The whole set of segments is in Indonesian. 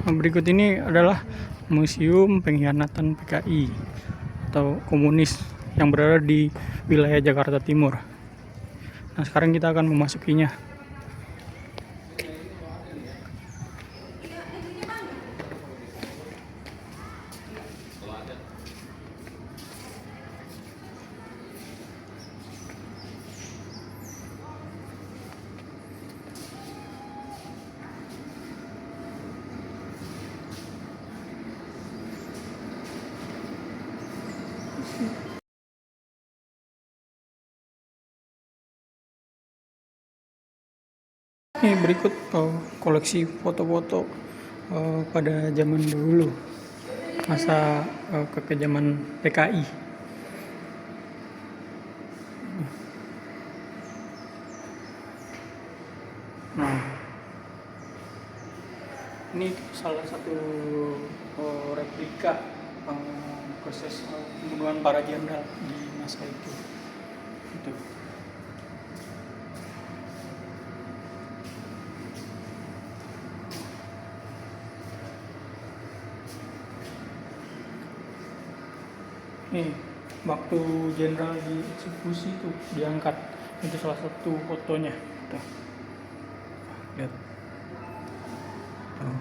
Berikut ini adalah Museum Pengkhianatan PKI atau komunis yang berada di wilayah Jakarta Timur. Nah, sekarang kita akan memasukinya. Ini berikut koleksi foto-foto pada zaman dahulu, masa kekejaman PKI. Nah, ini salah satu replika proses pembunuhan para jenderal di masa itu. Itu. Nih, waktu jenderal dieksekusi itu diangkat, itu salah satu fotonya. Tuh. Lihat. Tuh.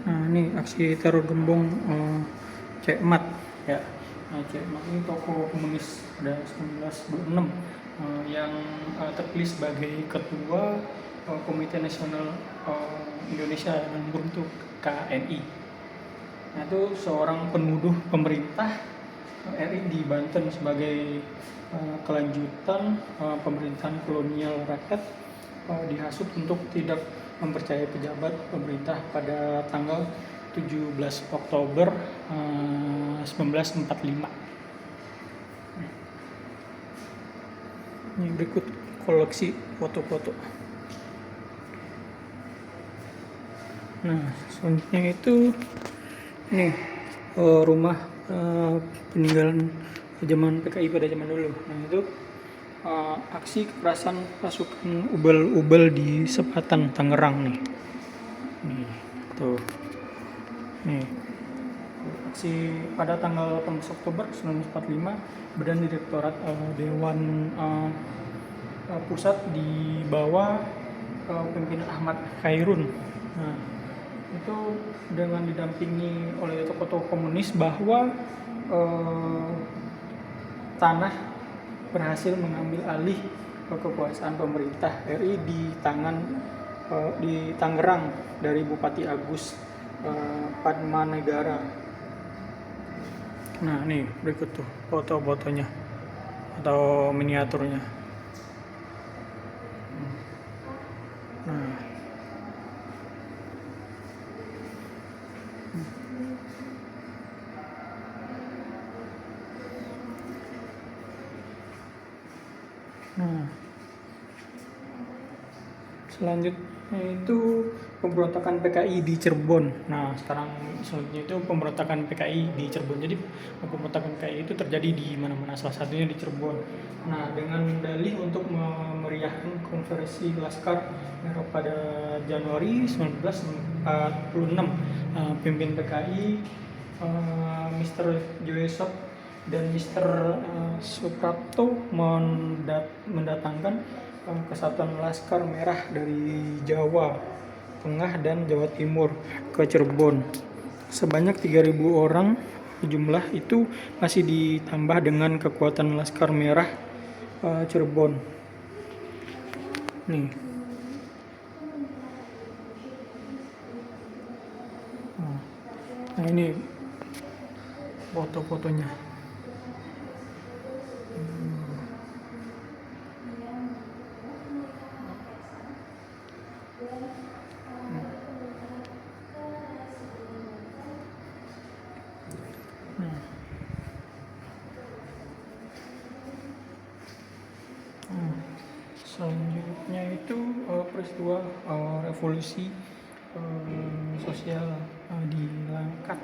Nah, ini aksi teror gembong Cekmat ya. Nah, Cekmat ini tokoh komunis pada 1926 yang terpilih sebagai ketua Komite Nasional Indonesia yang berbentuk KNI. Nah, itu seorang penuduh pemerintah RI di Banten sebagai kelanjutan pemerintahan kolonial rakyat dihasut untuk tidak mempercayai pejabat pemerintah pada tanggal 17 Oktober 1945. Ini berikut koleksi foto-foto. Nah, selanjutnya itu ini rumah peninggalan zaman PKI pada zaman dulu. Nah, itu aksi kekerasan pasukan ubel-ubel di Sepatan, Tangerang nih. Nih, tuh. Nih. Aksi pada tanggal 18 Oktober 1945, Badan Direktorat Dewan Pusat di bawah pimpinan Ahmad Khairun. Nah, itu dengan didampingi oleh tokoh-tokoh komunis bahwa tanah berhasil mengambil alih kekuasaan pemerintah RI di Tangerang dari Bupati Agus Padmanegara. Nah, nih berikut tuh foto-fotonya atau miniaturnya. Nah, selanjutnya itu pemberontakan PKI di Cirebon. Nah, selanjutnya itu pemberontakan PKI di Cirebon. Jadi pemberontakan PKI itu terjadi di mana-mana, salah satunya di Cirebon. Nah, dengan dalih untuk memeriahkan konferensi Laskar Merah pada Januari 1946, pimpin PKI Mr. Joesop dan Mr. Suprapto mendatangkan Kesatuan Laskar Merah dari Jawa Tengah dan Jawa Timur ke Cirebon. Sebanyak 3.000 orang. Jumlah itu masih ditambah dengan kekuatan Laskar Merah Cirebon. Nih. Nah, ini foto-fotonya. Selanjutnya itu peristiwa revolusi sosial di Langkat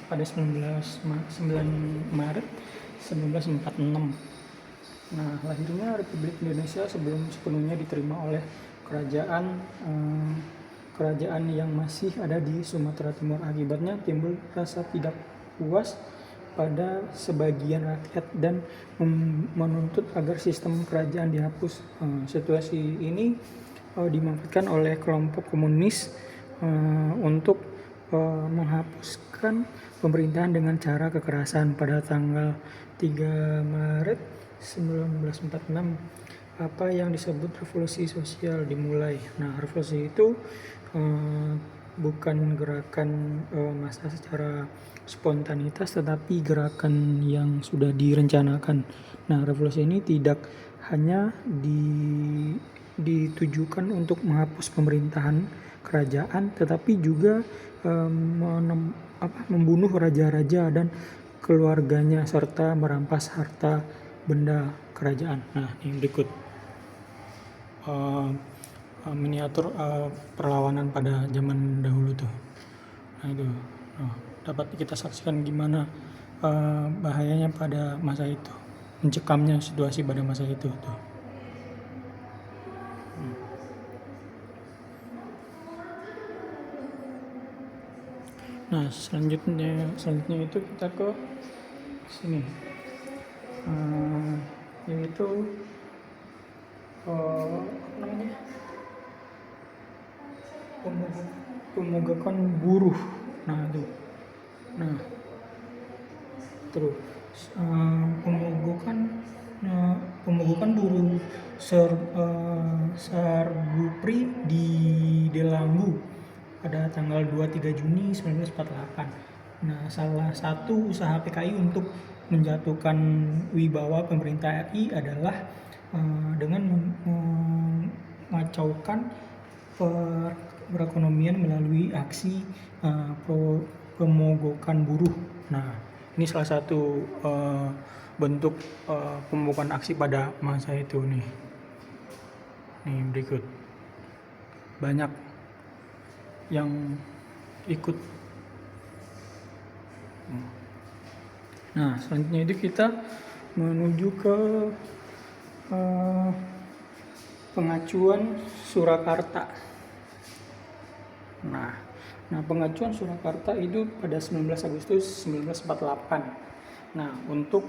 pada 9 Maret 1946. Nah, lahirnya Republik Indonesia sebelum sepenuhnya diterima oleh kerajaan eh, kerajaan yang masih ada di Sumatera Timur. Akibatnya timbul rasa tidak puas pada sebagian rakyat dan menuntut agar sistem kerajaan dihapus. Situasi ini dimanfaatkan oleh kelompok komunis untuk menghapuskan pemerintahan dengan cara kekerasan. Pada tanggal 3 Maret 1946 apa yang disebut revolusi sosial dimulai. Nah, revolusi itu bukan gerakan massa secara spontanitas, tetapi gerakan yang sudah direncanakan. Nah, revolusi ini tidak hanya ditujukan untuk menghapus pemerintahan kerajaan, tetapi juga membunuh raja-raja dan keluarganya serta merampas harta benda kerajaan. Nah, ini berikut miniatur perlawanan pada zaman dahulu tuh. Nah, itu dapat kita saksikan gimana bahayanya pada masa itu, mencekamnya situasi pada masa itu tuh. Nah, selanjutnya itu kita ke sini, yaitu apa namanya, pemogokan buruh. Nah, itu. Nah, terus pemogokan buruh Sarbupri di Delanggu pada tanggal 23 Juni 1948. Nah, salah satu usaha PKI untuk menjatuhkan wibawa pemerintah RI adalah dengan mengacaukan perekonomian melalui aksi pemogokan buruh. Nah, ini salah satu bentuk pemogokan aksi pada masa itu nih. Nih berikut. Banyak yang ikut. Nah, selanjutnya itu kita menuju ke pengacuan Surakarta. Nah, pengacuan Surakarta itu pada 19 Agustus 1948. Nah, untuk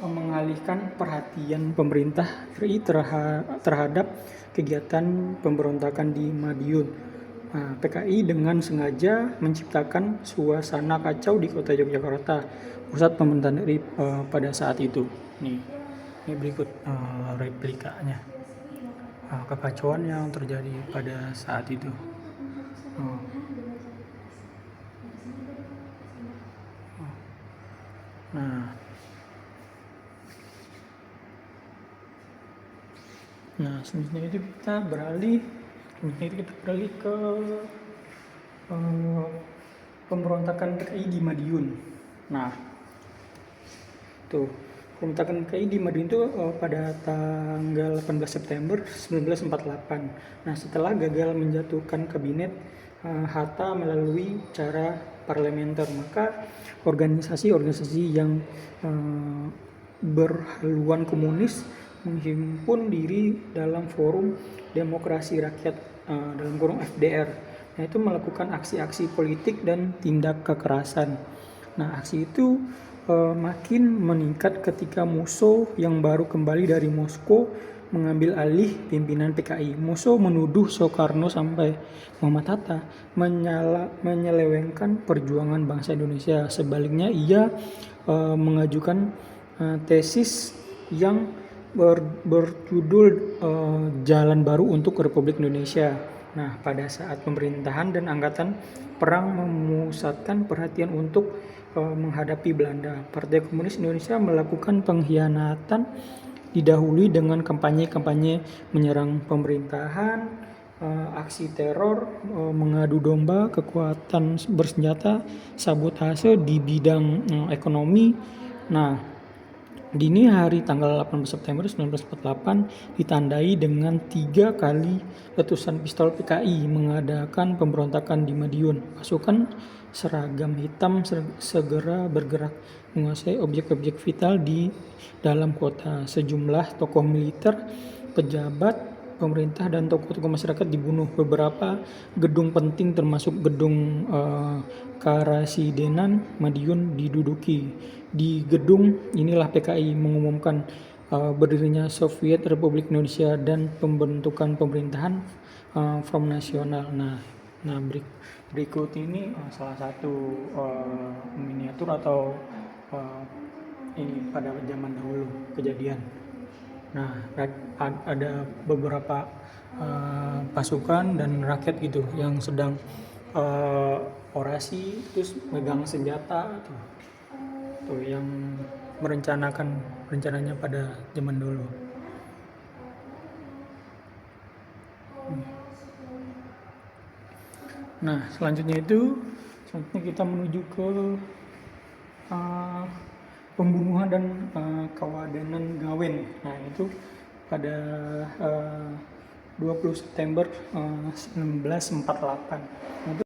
mengalihkan perhatian pemerintah RI terhadap kegiatan pemberontakan di Madiun. Nah, PKI dengan sengaja menciptakan suasana kacau di kota Yogyakarta, pusat pemerintahan RI pada saat itu. Ini berikut replikanya kekacauan yang terjadi pada saat itu. Nah, selanjutnya itu kita beralih ke pemberontakan PKI di Madiun. Nah, tuh pemberontakan PKI di Madiun itu pada tanggal 18 September 1948. Nah, setelah gagal menjatuhkan kabinet Hatta melalui cara parlementer, maka organisasi-organisasi yang berhaluan komunis menghimpun diri dalam forum demokrasi rakyat dalam kurung FDR. Nah, itu melakukan aksi-aksi politik dan tindak kekerasan. Nah, aksi itu makin meningkat ketika Musso yang baru kembali dari Moskow mengambil alih pimpinan PKI. Musso menuduh Soekarno sampai Muhammad Hatta menyelewengkan perjuangan bangsa Indonesia. Sebaliknya, ia mengajukan tesis yang berjudul Jalan Baru untuk Republik Indonesia. Nah, pada saat pemerintahan dan angkatan perang memusatkan perhatian untuk menghadapi Belanda, Partai Komunis Indonesia melakukan pengkhianatan, didahului dengan kampanye-kampanye menyerang pemerintahan, aksi teror, mengadu domba, kekuatan bersenjata, sabotase di bidang ekonomi. Nah, dini hari tanggal 18 September 1948 ditandai dengan 3 kali letusan pistol PKI mengadakan pemberontakan di Madiun. Pasukan seragam hitam segera bergerak menguasai objek-objek vital di dalam kota. Sejumlah tokoh militer, pejabat pemerintah dan tokoh-tokoh masyarakat dibunuh. Beberapa gedung penting termasuk gedung Karasidenan Madiun diduduki. Di gedung inilah PKI mengumumkan berdirinya Soviet Republik Indonesia dan pembentukan pemerintahan Front Nasional. Nah, berikut ini salah satu miniatur atau ini pada zaman dahulu kejadian. Nah, ada beberapa pasukan dan rakyat gitu yang sedang orasi, terus megang senjata tuh yang rencananya pada zaman dulu. Nah, selanjutnya kita menuju ke pembunuhan dan kawadanan Gawen. Nah, itu pada 20 September 1948.